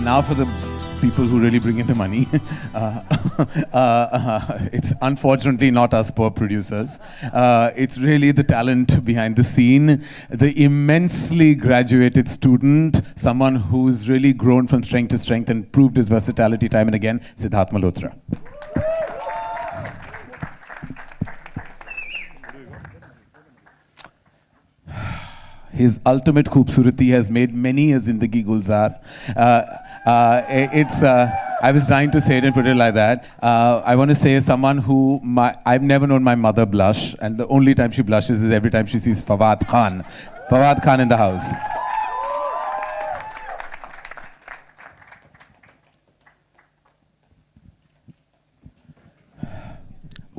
now for the people who really bring in the money. It's unfortunately not us poor producers. It's really the talent behind the scene, the immensely graduated student, someone who's really grown from strength to strength and proved his versatility time and again, Siddharth Malhotra. His ultimate khoobsurati has made many a zindagi gulzar. I was trying to say it and put it like that. I want to say someone who I've never known my mother blush, and the only time she blushes is every time she sees Fawad Khan. Fawad Khan in the house.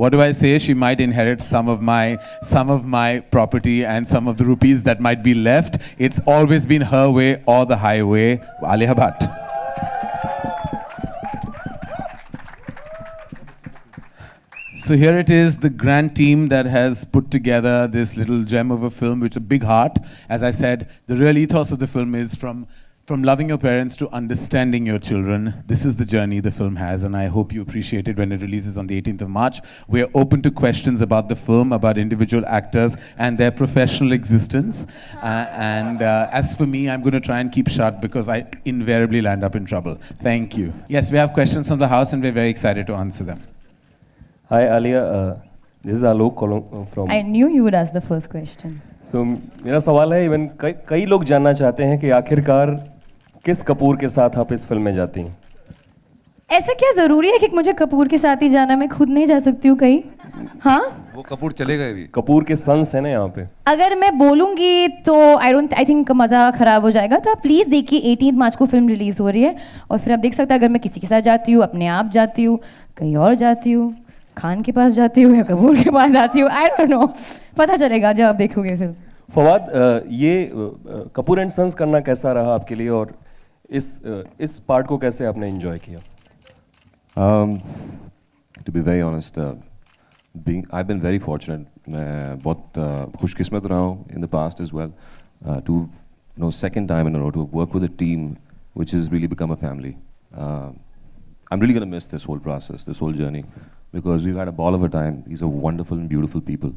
What do I say? She might inherit some of my property and some of the rupees that might be left. It's always been her way or the highway. Alia Bhatt. So here it is, the grand team that has put together this little gem of a film with a big heart. As I said, the real ethos of the film is from loving your parents to understanding your children. This is the journey the film has, and I hope you appreciate it when it releases on the 18th of March. We're open to questions about the film, about individual actors and their professional existence. As for me, I'm going to try and keep shut because I invariably land up in trouble. Thank you. Yes, we have questions from the house and we're very excited to answer them. Hi, Alia. This is Alok calling from... I knew you would ask the first question. So, मेरा सवाल है, even कई लोग जानना चाहते हैं कि आखिरकार किस कपूर के साथ आप इस फिल्म में जाती हैं? ऐसा क्या जरूरी है कि मुझे कपूर के साथ ही जाना? मैं खुद नहीं जा सकती हूँ कहीं? हाँ? वो कपूर चले गए भी। कपूर के सन्स है ना यहाँ पे। अगर मैं बोलूँगी तो आई थिंक मज़ा खराब हो जाएगा, तो आप प्लीज़ देखिए 18 मार्च को फिल्म रिलीज़ हो रही है और फिर आप देख सकते हैं अगर मैं किसी के साथ जाती हूँ, अपने आप जाती हूँ, कहीं और जाती हूँ, खान के पास जाती हूँ या कपूर के पास जाती हूँ, आई डोंट नो, पता चलेगा जब आप देखोगे फिल्म। फवाद, ये कपूर एंड सन्स करना कैसा रहा आपके लिए और इस पार्ट को कैसे आपने एंजॉय किया? To be very honest, I've been very fortunate. मैं बहुत खुशकिस्मत रहा हूँ in the past as well. To second time in a row to work with a team which has really become a family. I'm really going to miss this whole process, this whole journey, because we've had a ball of a time. These are wonderful and beautiful people,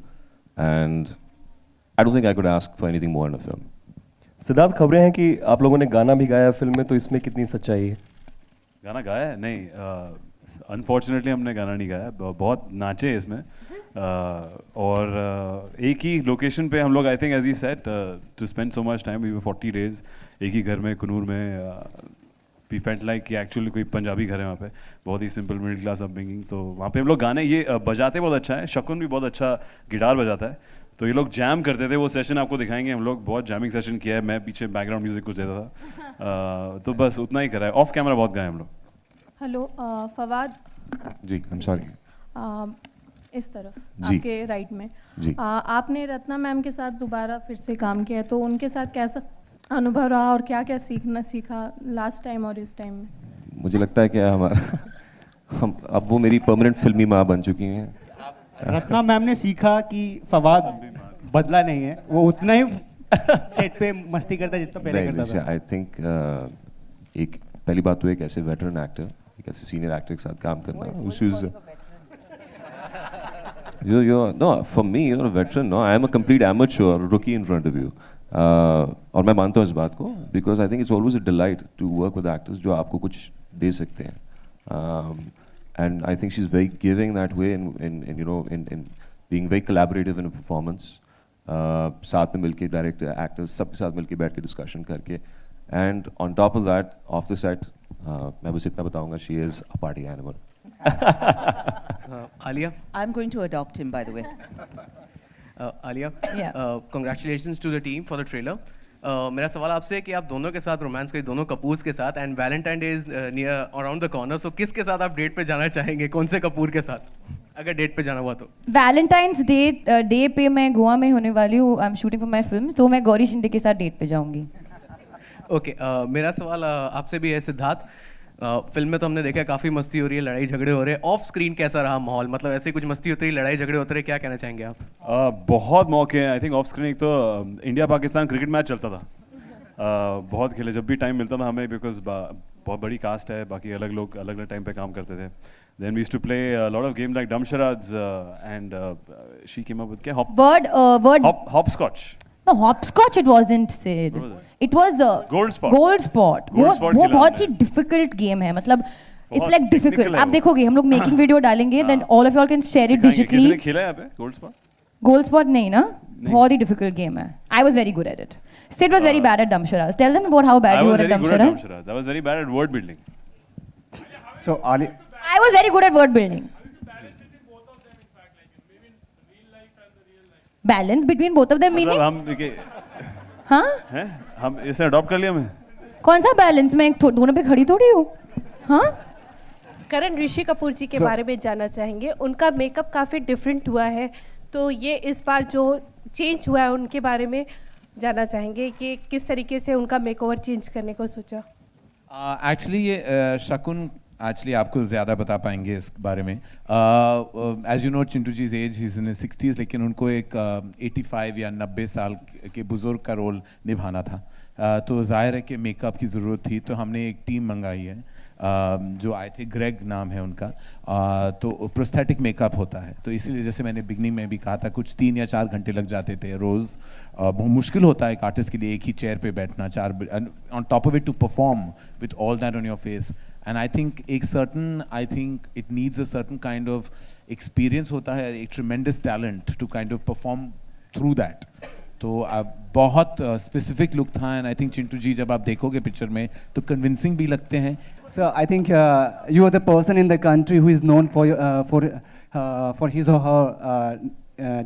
and I don't think I could ask for anything more in a film. Siddharth, खबरें हैं कि आप लोगों ने गाना भी गाया film में, तो इसमें कितनी सच्चाई है? गाना गाया है? नहीं, अनफॉर्चुनेटली हमने गाना नहीं गाया, बहुत नाचे इसमें और एक ही लोकेशन पे हम लोग, I think as you said, to spend so much time, we were 40 days एक ही घर में कुनूर में. वी फेल्ट लाइक कि एक्चुअली कोई पंजाबी घर है वहाँ पे, बहुत ही सिंपल मिडिल क्लास अपब्रिंगिंग. तो वहाँ पे हम लोग गाने ये बजाते बहुत अच्छा है. शकुन भी बहुत अच्छा गिटार बजाता है, तो ये लोग जैम करते थे. वो सेशन आपको दिखाएंगे, हम लोग बहुत जैमिंग सेशन किया है. मैं पीछे बैकग्राउंड म्यूजिक कुछ देता था, तो बस उतना ही करा है. ऑफ कैमरा बहुत गाए हम लोग. Hello Fawad ji, I am sorry. इस तरफ आपके राइट में जी. आपने रत्ना मैम के साथ दोबारा फिर से काम किया, तो उनके साथ कैसा अनुभव रहा और क्या क्या सीखा लास्ट टाइम और इस टाइम में? मुझे लगता है कि हम अब वो मेरी परमानेंट फिल्मी माँ बन चुकी हैं. रत्ना मैम ने सीखा कि फवाद बदला नहीं है, वो उतना ही सेट पे मस्ती करता है जितना पहले करता था. आई थिंक एक पहली बात तो एक ऐसे वेटरन एक्टर, एक ऐसे सीनियर एक्टर के साथ काम करना, no, for me, you're a veteran. No, I am a complete amateur, rookie in front of you. और मैं मानता हूँ इस बात को, because I think it's always a delight to work with actors जो आपको कुछ दे सकते हैं. And I think she's very giving that way in being very collaborative in a performance. साथ में मिलके डायरेक्टर एक्टर्स सबके साथ मिलके बैठ के डिस्कशन करके, and on top of that, off the set, मैं बस इतना बताऊंगा, she is a party animal. Alia? I'm going to adopt him, by the way. Alia? Yeah. Congratulations to the team for the trailer. मेरा सवाल आपसे है कि आप दोनों के साथ रोमांस करें, दोनों कपूर्स के साथ, and Valentine day is near around the corner, so किसके साथ आप डेट पे जाना चाहेंगे? कौन से कपूर के साथ, अगर डेट पे जाना हुआ तो? वैलेंटाइंस डे पे मैं गोवा में होने वाली हूँ. I am shooting for my film, तो मैं गौरी शिंदे के साथ डेट पे जाऊँगी. ओके, मेरा सवाल आपसे भी है सिद्धार्थ. फिल्म में तो हमने देखा काफ़ी मस्ती हो रही है, लड़ाई झगड़े हो रहे हैं. ऑफ स्क्रीन कैसा रहा माहौल? मतलब ऐसे कुछ मस्ती होती रही, लड़ाई झगड़े होते रहे, क्या कहना चाहेंगे आप? बहुत मौके हैं. आई थिंक ऑफ स्क्रीन एक तो इंडिया पाकिस्तान क्रिकेट मैच चलता था, बहुत खेले. जब भी टाइम मिलता था हमें, बिकॉज बहुत बड़ी कास्ट है, बाकी अलग लोग अलग अलग टाइम पे काम करते थे. Then we used to play a lot of games like Dumb Charades, and she came up with क्या Word. hopscotch. No, hopscotch it wasn't, Sid. What was it? It was Gold Spot. Gold Spot. Gold Spot वो खेला बहुत ही हमने. difficult game है, मतलब it's बहुत like difficult. technical है आप वो. देखोगे, हम लोग making video डालेंगे, then all of you all can share it सिखाएंगे. किसी ने digitally. खेला है यहाँ पे Gold Spot? Gold Spot नहीं ना? बहुत ही difficult game है. I was very good at it. Sid was very bad at Dumb Charades. Tell them about how bad I you was were at very Dumb good at Dumb Charades. Charades. I was very bad at word building. So Ali, I was very good at word building. Balance between both of them मतलब meaning? हम हाँ? हैं, हम इसे adopt कर लिया मैं. कौन सा बैलेंस? मैं दोनों पे खड़ी थोड़ी हूँ. हाँ? करण ऋषि कपूर जी के बारे में जानना चाहेंगे. उनका मेकअप काफ़ी डिफरेंट हुआ है, तो ये इस बार जो चेंज हुआ है उनके बारे में जानना चाहेंगे कि किस तरीके से उनका मेकओवर चेंज करने को सोचा. एक्चुअली ये शकुन एक्चुअली आपको ज़्यादा बता पाएंगे इस बारे में. As you know Chintu ji as he is in 60s, लेकिन उनको एक 85 या 90 साल के बुज़ुर्ग का रोल निभाना था. तो जाहिर है कि मेकअप की ज़रूरत थी, तो हमने एक टीम मंगाई है जो आए थे, ग्रेग नाम है उनका. तो प्रोस्थेटिक मेकअप होता है, तो इसीलिए जैसे मैंने बिगनिंग में भी कहा था, कुछ 3 या 4 घंटे लग जाते थे रोज़. बहुत मुश्किल होता है एक आर्टिस्ट के लिए एक ही चेयर पे बैठना, on top of it to perform with all that on your face. And I think it needs a certain kind of experience होता है, एक tremendous talent to kind of perform through that. तो बहुत specific look था. And I think Chintu ji जब आप देखोगे picture में तो कन्विंसिंग भी लगते हैं. so I think you are the person in the country who is known for his or her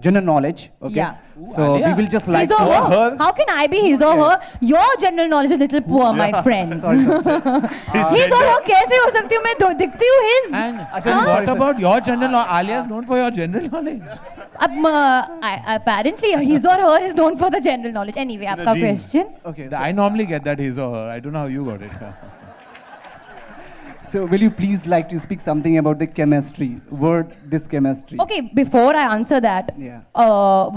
general knowledge. Okay. Yeah. So we will just like His or to. her? How can I be his or her? Your general knowledge is little poor, my friend. Sorry, sorry. His or her कैसे हो सकती हूँ मैं? दिखती हूँ his. And what about your general knowledge? Alia is known for your general knowledge. अब apparently his or her is known for the general knowledge. Anyway, आपका question. Okay. I normally get that his or her. I don't know how you got it. So will you please like to speak something about the chemistry? This chemistry. Okay, before I answer that, Yeah.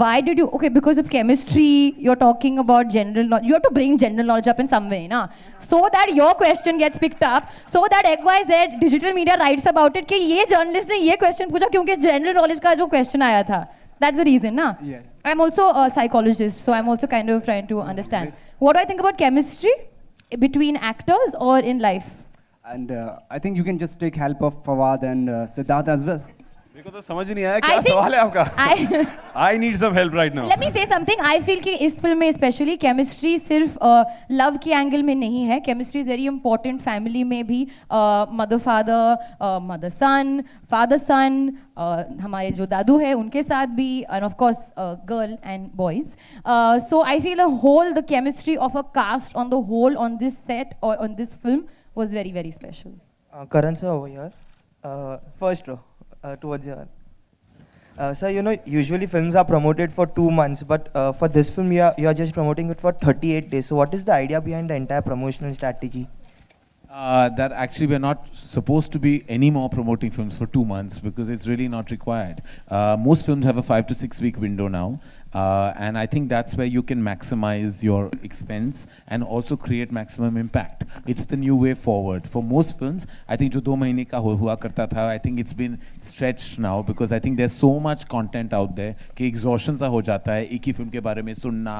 why did you? Okay, because of chemistry, you're talking about general knowledge. You have to bring general knowledge up in some way, na? So that your question gets picked up, so that XYZ digital media writes about it कि ये journalist ने ये question पूछा क्योंकि general knowledge का जो question आया था. That's the reason, na? Yeah. I'm also a psychologist, so I'm also kind of trying to understand. What do I think about chemistry between actors or in life? And I think you can just take help of Fawad and Siddharth as well. मेरे को तो समझ ही नहीं आया क्या सवाल है आपका. I need some help right now. Let me say something. I feel कि इस फिल्म में स्पेशली केमिस्ट्री सिर्फ लव के एंगल में नहीं है. Chemistry is very important family में भी. Mother father, mother son, father son, हमारे जो दादू है उनके साथ भी, and of course girl and boys. So I feel a whole the chemistry of a cast on the whole on this set और on this film was very, very special. Karan sir over here. First row, towards here. Sir, you know, usually films are promoted for 2 months, but for this film, you are just promoting it for 38 days. So what is the idea behind the entire promotional strategy? That actually we're not supposed to be anymore promoting films for 2 months because it's really not required. Most films have a 5 to 6 week window now. And I think that's where you can maximize your expense and also create maximum impact. It's the new way forward. For most films, I think जो 2 महीने का हुआ करता था, I think it's been stretched now because I think there's so much content out there कि exhaustion सा हो जाता है एक ही फिल्म के बारे में सुनना,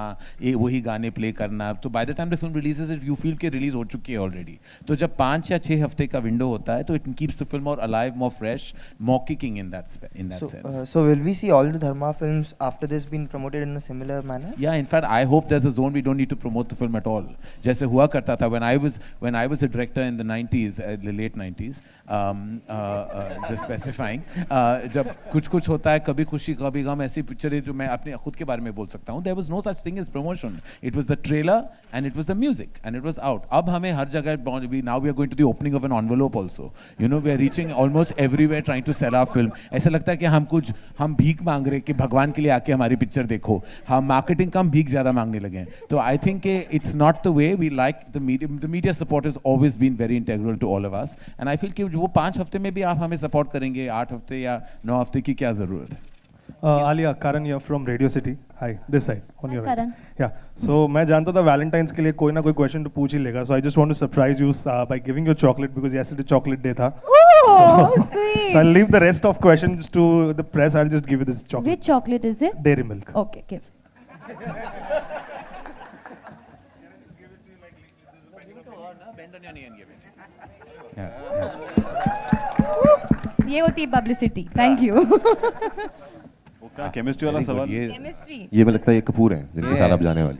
वही गाने play करना. तो by the time the film releases it, you feel कि release हो चुकी है already. तो जब 5 या 6 हफ्ते का window होता है, तो it keeps the film more alive, more fresh, more kicking in that sense. So will we see all the Dharma films after this being promoted in a similar manner? Yeah, in fact, I hope there's a zone we don't need to promote the film at all. जैसे हुआ करता था when I was a director in the 90s, the late 90s, just specifying, जब कुछ होता है, कभी खुशी कभी गम, ऐसी पिक्चर है जो मैं अपने खुद के बारे में बोल सकता हूँ. There was no such thing as promotion. It was the trailer and it was the music and it was out. अब हमें हर जगह now we are going to the opening of an envelope also. You know, we are reaching almost everywhere trying to sell our film. ऐसा लगता है कि हम भीख मांग रहे कि भगवान के लिए आके हमारी पिक्चर देखो. हम मार्केटिंग कम भीख ज़्यादा मांगने लगे हैं. तो I think it's not the way we like the media support is always been very integral to all of us and I feel कि वो 5 हफ्ते में भी आप हमें सपोर्ट करेंगे, 8 हफ्ते या 9 हफ्ते की क्या ज़रूरत है. Alia, Karan here from Radio City. Hi this side on your Karan. या सो मैं जानता था वैलेंटाइंस के लिए कोई ना कोई क्वेश्चन तो पूछ ही लेगा, so I just want to surprise you by giving you chocolate because yesterday chocolate day था. Oh, sweet. So I'll leave the rest of questions to the press. I'll just give you this chocolate. Which chocolate is it? Dairy milk. Okay, give. ये होती है publicity. Thank you. का chemistry वाला सवाल. Chemistry. ये मुझे लगता है ये कपूर हैं जिनके साथ आप जाने वाली.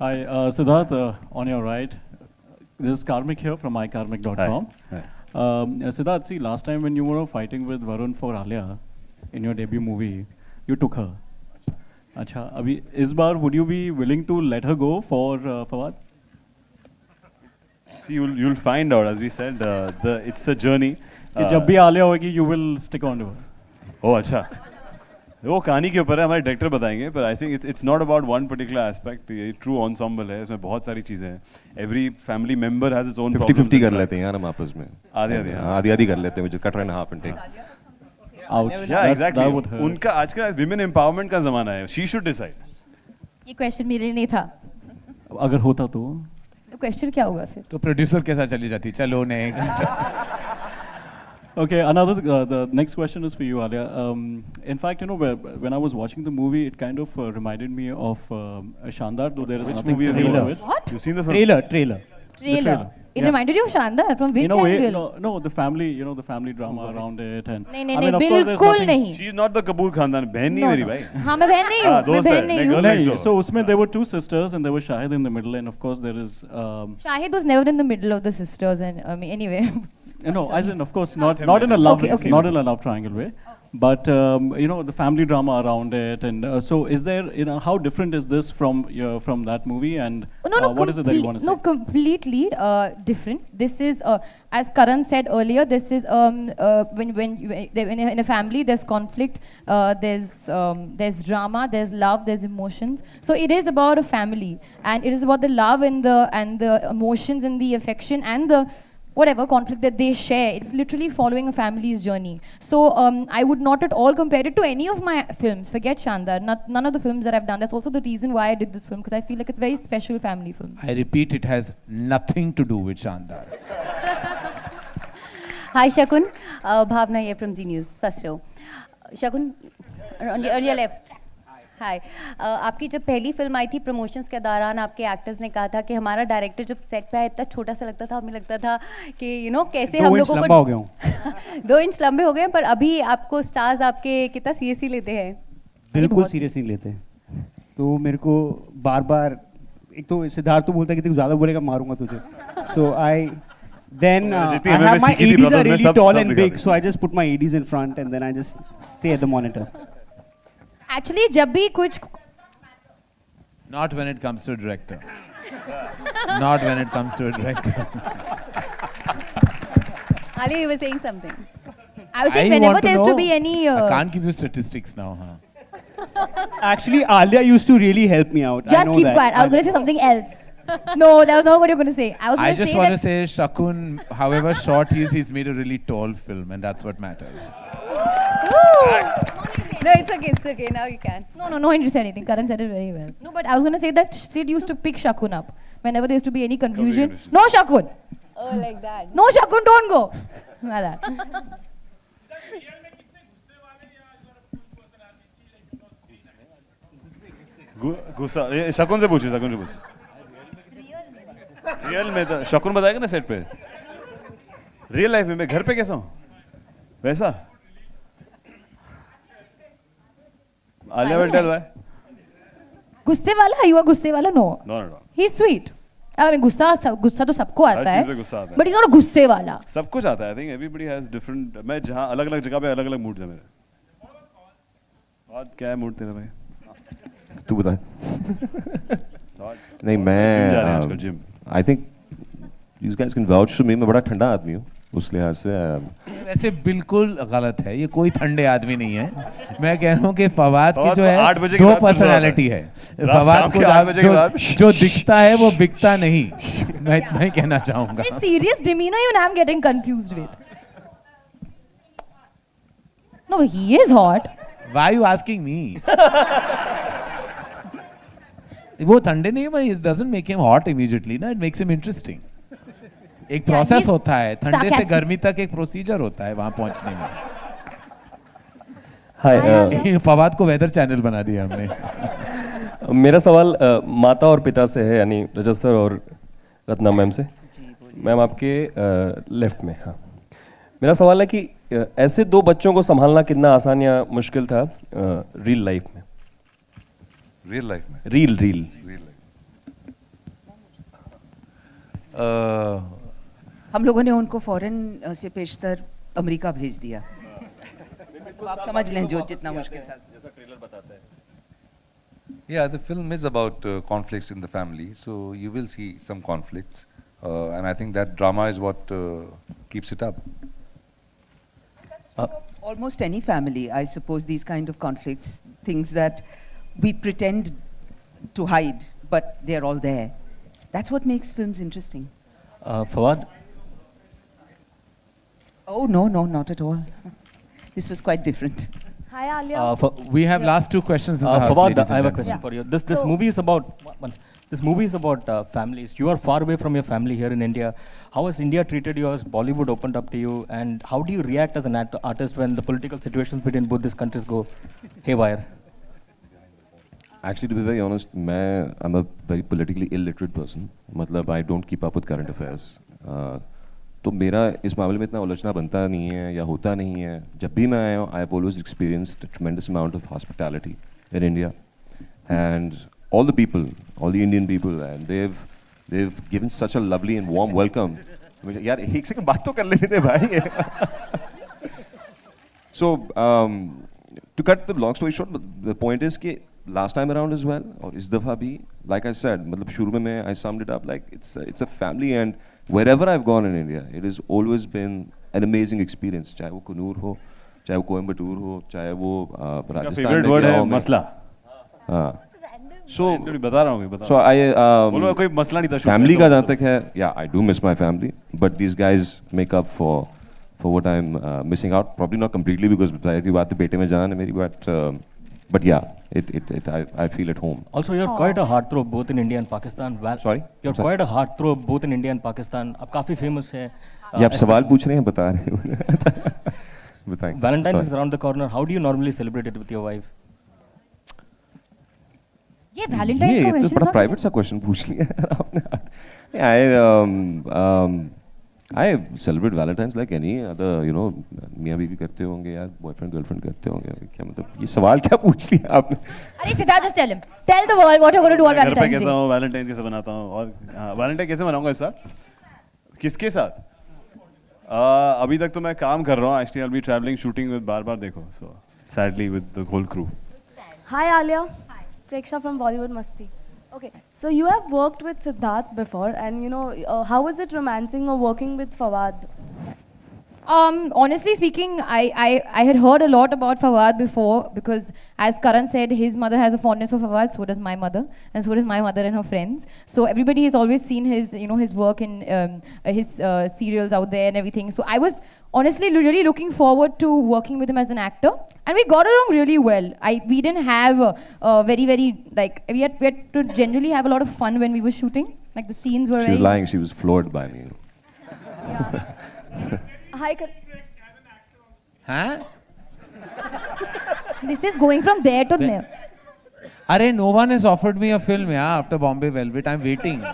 Hi, Siddharth, on your right. This is Karmik here from mykarmik.com. Hi. Siddharth, see, last time when you were fighting with Varun for Alia in your debut movie, you took her. अच्छा, अभी इस बार would you be willing to let her go for Fawad? See, you'll find out, as we said, it's a journey. कि जब भी आलिया होगी, you will stick on to her. Oh, अच्छा. वो कहानी के ऊपर है, हमारे डायरेक्टर बताएंगे, पर आई think it's not about one particular aspect. ये ट्रू एंसेम्बल है, इसमें बहुत सारी चीजें हैं. Every family member has its own 50-50 कर लेते हैं यार हम आपस में. आधी आधी कर लेते हैं, मुझे cut and half and take. Ouch. Yeah, exactly. That would hurt. उनका आजकल विमेन एम्पावरमेंट का जमाना है. She should decide. ये क्वेश्चन मेरे लिए नहीं था. अगर होता तो क्वेश्चन क्या होगा फिर? तो प्रोड्यूसर के साथ चली जाती. चलो next. Okay, the next question is for you, Alia. In fact, you know, when I was watching the movie, it kind of reminded me of Shandar, though there is Which nothing movie is similar it? to it. What? You've seen the film? Trailer. Trailer. It Yeah. reminded you of Shandar. From which In a way, angle? no, the family, you know, the family drama around it, and नहीं नहीं I नहीं mean, of course, there's बिल्कुल nothing- नहीं. She is not the Kapoor खानदान. बहन नहीं No, मेरी no. भाई. हाँ मैं बहन नहीं हूँ. मैं दोस्त है, बहन नहीं मैं हूँ. girl next नहीं, door. so उसमें there were two sisters and there was Shahid in the middle, and of course there is Shahid was never in the middle of the sisters, and anyway. no, as in of course not in a love Okay. not in a love triangle way, but you know, the family drama around it, and so is there, you know, how different is this from that movie, and No, what is it that you want to say? No, completely different. This is, as Karan said earlier, this is when in a family there's conflict, there's drama, there's love, there's emotions. So it is about a family, and it is about the love and the emotions and the affection and the whatever conflict that they share. It's literally following a family's journey. So I would not at all compare it to any of my films. Forget Shandar. None of the films that I've done. That's also the reason why I did this film, because I feel like it's a very special family film. I repeat, it has nothing to do with Shandar. Hi Shakun, Bhavna here from Z News, first row. Shakun, on your left. हाय, आपकी जब पहली film आई थी promotions के दौरान आपके actors ने कहा था कि हमारा डायरेक्टर जब सेट पे आया इतना छोटा सा लगता था, हमें लगता था कि यू नो कैसे हम लोगों को 2 इंच लंबा हो गया हूँ. 2 इंच लंबे हो गए हैं, पर अभी आपको स्टार्स आपके कितना सीरियसली लेते हैं? बिल्कुल सीरियस नहीं लेते. तो मेरे को बार एक तो सिद्धार्थ तो बोलता है कि तू ज़्यादा बोलेगा मारूंगा तुझे. So then I have my ADs are really tall and big, so I just put my ADs in front and then I just stay at the monitor. Actually, जब भी कुछ Not when it comes to a director. Not when it comes to a director. Ali, you were saying something. I was saying whenever there's to be any. I can't give you statistics now, huh? Actually, Alia used to really help me out. I Just know keep that. quiet. I was going to say something else. No, that was not what you're going to say. I just want to say, Shakun, however short he is, he's made a really tall film, and that's what matters. No, it's okay. Now you can. No, he didn't say anything. Karan said it very well. No, but I was going to say that Sid used to pick Shakun up whenever there used to be any confusion. No, Shakun. Oh, like that. No, Shakun, don't go. Like that. गुस्सा. शकुन से पूछो. Real में तो शकुन बताएगा ना set पे. रियल लाइफ में मैं घर पे कैसा हूँ वैसा. Alia will tell why. गुस्से वाला? You are गुस्से वाला? No. No. He's sweet. I mean, गुस्सा तो सबको आता है. But he's not a गुस्से वाला. सब कुछ आता है. I think everybody has different. मैं जहाँ अलग-अलग जगह पे अलग-अलग moods हैं मेरे. क्या है mood तेरा भाई? तू बता. नहीं मैं. I think these guys can vouch for me. मैं बड़ा ठंडा आदमी हूँ. उस लिहाज से वैसे बिल्कुल गलत है. ये कोई ठंडे आदमी नहीं है. मैं कह रहा हूँ कि फवाद की जो है दो पर्सनालिटी है. फवाद को जो दिखता है वो बिकता नहीं. मैं इतना ही कहना चाहूँगा. Serious demeanor you know I'm getting confused with. No, he is hot. Why are you asking me? वो ठंडे नहीं है, it doesn't make him hot immediately, ना? It makes him interesting. एक प्रोसेस होता है, ठंडे से गर्मी तक एक प्रोसीजर होता है वहाँ पहुँचने में. हाय, फवाद को वेदर चैनल बना दिया हमने. मेरा सवाल माता और पिता से है, यानी रजत सर और रत्ना मैम से. मैम आपके लेफ्ट में. हाँ, मेरा सवाल है कि ऐसे दो बच्चों को संभालना कितना आसान या मुश्किल था रियल लाइफ में? रियल लाइफ में? रियल हम लोगों ने उनको फॉरेन से पेशतर अमेरिका भेज दिया. तो आप समझ लें जो जितना मुश्किल था. जैसा ट्रेलर बताता है. Yeah, the film is about conflicts in the family, so you will see some conflicts, and I think that drama is what keeps it up. Almost any family, I suppose, these kind of conflicts, things that we pretend to hide, but they're all there. That's what makes films interesting. Fawad? Oh, no, not at all. This was quite different. Hi, Alia. We have last two questions in the house. Fawad, ladies and I have a gentlemen. question for you. This movie is about families. You are far away from your family here in India. How has India treated you as Bollywood opened up to you, and how do you react as an artist when the political situations between both these countries go haywire? Actually, to be very honest, I'm a very politically illiterate person. मतलब I don't keep up with current affairs. तो मेरा इस मामले में इतना उलझना बनता नहीं है या होता नहीं है. जब भी मैं आया हूँ, I have always experienced a tremendous amount of hospitality in India, and all the people, all the Indian people, and they've given such a lovely and warm welcome. यार एक सेकंड बात तो कर लेने दे भाई. So to cut the long story short, the point is कि last time around as well, और इस दफ़ा भी, like I said, मतलब शुरू में I summed it up like it's a family, and wherever I've gone in India, it has always been an amazing experience. चाहे वो कुनूर हो, चाहे वो कोयम्बटूर हो, चाहे वो राजस्थान में. फेवरेट वर्ड है मसला. हाँ. So बता रहा हूँ. So बोलो कोई मसला नहीं था. Family का जहाँ तक है, yeah, I do miss my family, but these guys make up for what I'm missing out. Probably not completely because की बात है बेटे में जान है मेरी, but yeah, I feel at home. Also, you're quite a heartthrob both in India and Pakistan. Sorry? You're quite a heartthrob both in India and Pakistan. आप काफी famous हैं. ये आप सवाल पूछ रहे हैं, बता रहे हैं. बताएं. Valentine's is around the corner. How do you normally celebrate it with your wife? ये Valentine's का question तो बड़ा private सा question पूछ लिया आपने. I celebrate Valentine's like any other, मियाँ बीवी करते होंगे यार, boyfriend girlfriend करते होंगे. क्या मतलब ये सवाल क्या पूछ लिया आपने? अरे Siddharth, just tell him. Tell the world what you're going to do on Valentine's Day. घर पे कैसा हूँ, Valentine's कैसे बनाता हूँ, और Valentine कैसे मनाऊंगा इस साल? किसके साथ? अभी तक तो मैं काम कर रहा हूँ. Actually, I'll be traveling, shooting with बार देखो. So sadly with the whole crew. Hi, Alia. Hi. Preksha from Bollywood Masti. Okay, so you have worked with Siddharth before, and how was it romancing or working with Fawad? Honestly speaking, I had heard a lot about Fawad before, because as Karan said, his mother has a fondness for Fawad, so does my mother, and so does my mother and her friends. So everybody has always seen his, his work in his serials out there and everything. So I was honestly really looking forward to working with him as an actor, and we got along really well. We didn't have we had to generally have a lot of fun when we were shooting. Like the scenes were. She was lying. She was floored by me. Hi, Karan. Huh? This is going from there to there. Arey, no one has offered me a film after Bombay Velvet. I'm waiting.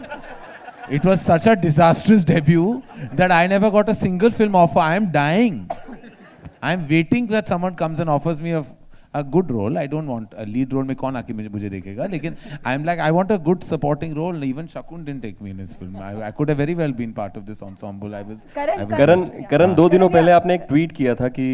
It was such a disastrous debut that I never got a single film offer. I am dying. I'm waiting that someone comes and offers me a good role. I don't want a lead role. में कौन आके मुझे देखेगा? लेकिन I'm like, I want a good supporting role. Even Shakun didn't take me in his film. I could have very well been part of this ensemble. करण 2 दिनों पहले आपने एक ट्वीट किया था कि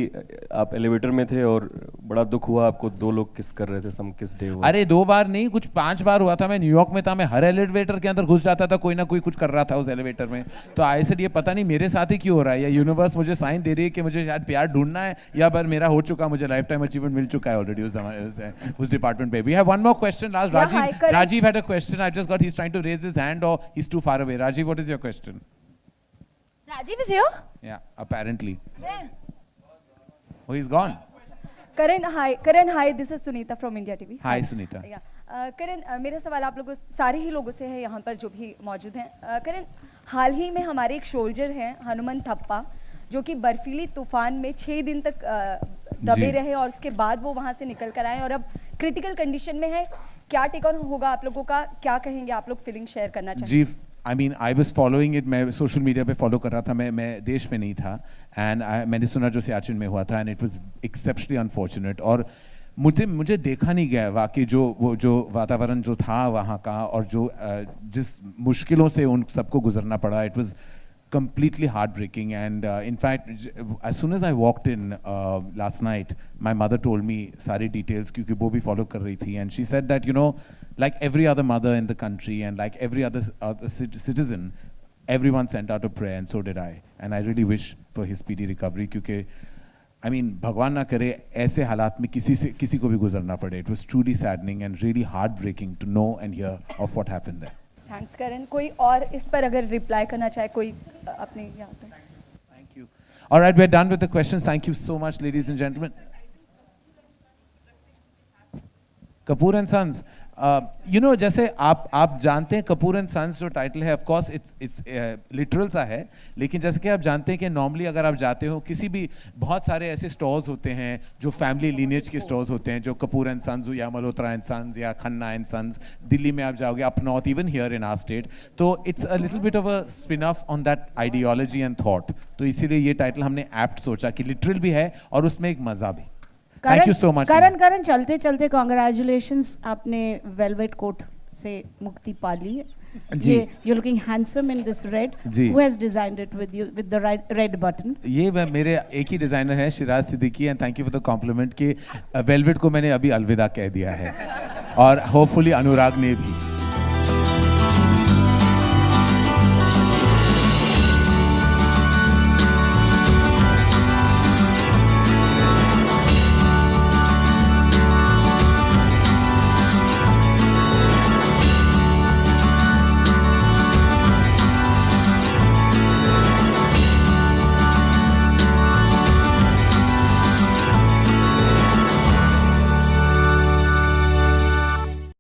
आप एलिवेटर में थे और बड़ा दुख हुआ आपको, 2 लोग किस कर रहे थे, सम किस डे हुआ. अरे 2 बार नहीं, कुछ 5 बार हुआ था. मैं न्यूयॉर्क में था, मैं हर एलिवेटर के अंदर घुस जाता था, कोई ना कोई कुछ कर रहा था उस एलिवेटर में. तो ऐसे ये पता नहीं मेरे साथ ही क्यों हो रहा है, या यूनिवर्स मुझे साइन दे रही है कि मुझे शायद प्यार ढूंढना है, या पर मेरा हो चुका, मुझे लाइफ टाइम अचीवमेंट मिल चुका है ऑलरेडी उस डिपार्टमेंट पे. We have one more question. Last, Rajiv had a question. I just got, he's trying to raise his hand or he's too far away. Rajiv, what is your question? Rajiv is here? Yeah, apparently. Oh, he's gone. Karan, hi, this is Sunita from India TV. Hi, Sunita. Yeah. Karan, मेरा सवाल आप लोगों सारे ही लोगों से है यहाँ पर जो भी मौजूद हैं। करण, हाल ही में हमारे एक सोल्जर हैं हनुमान थप्पा, जो कि बर्फीली तूफान में 6 दिन तक दबे रहे और उसके बाद वो वहाँ से निकल कर आए और अब क्रिटिकल कंडीशन में है। क्या टेक ऑन होगा आप लोगों का, क्या कहेंगे आप लोग, फीलिंग शेयर करना चाहेंगे? जी, I mean I was following it, मैं सोशल मीडिया पे फॉलो कर रहा था, मैं देश में नहीं था एंड मैंने सुना जो सियाचिन में हुआ था and it was exceptionally unfortunate. और मुझे देखा नहीं गया वाकई जो वातावरण जो था वहाँ का और जो जिस मुश्किलों से उन सबको गुजरना पड़ा, it was completely heartbreaking. And in fact, as soon as I walked in last night, my mother told me सारी details क्योंकि वो भी follow कर रही थी, and she said that, you know, like every other mother in the country and like every other citizen, everyone sent out a prayer and so did I. And I really wish for his speedy recovery क्योंकि I mean, भगवान ना करे ऐसे हालात में किसी को भी गुजरना पड़े. It was truly saddening and really heartbreaking to know and hear of what happened there. Thanks Karan. कोई और इस पर अगर रिप्लाई करना चाहे कोई अपने यहाँ पे? Thank you. All right, we're done with the questions. Thank you so much, ladies and gentlemen. Kapoor and Sons. You know, जैसे आप जानते हैं कपूर एंड सन्स जो टाइटल है, ऑफ कोर्स इट्स लिटरल सा है, लेकिन जैसे कि आप जानते हैं कि नॉर्मली अगर आप जाते हो किसी भी, बहुत सारे ऐसे स्टोर्स होते हैं जो फैमिली लीनेज के स्टोर्स होते हैं, जो कपूर एंड सन्स या मल्होत्रा एंड सन्स या खन्ना एंड सन्स, दिल्ली में आप जाओगे, up north, even here in our state, तो it's a little bit of a spin off on that ideology and thought. तो इसीलिए ये टाइटल हमने एप्ट सोचा कि लिटरल भी है और उसमें एक मजा भी। Thank you so much. करण चलते चलते कॉन्ग्रेचुलेशंस, आपने वेलवेट कोट से मुक्ति पा ली है। जी, you're looking handsome in this red. Ji, who has designed it with you with the red button? ये मेरे एक ही डिजाइनर है, Shiraz Siddiqui, and thank you for the compliment कि वेलवेट को मैंने अभी अलविदा कह दिया है और होपफुली अनुराग ने भी।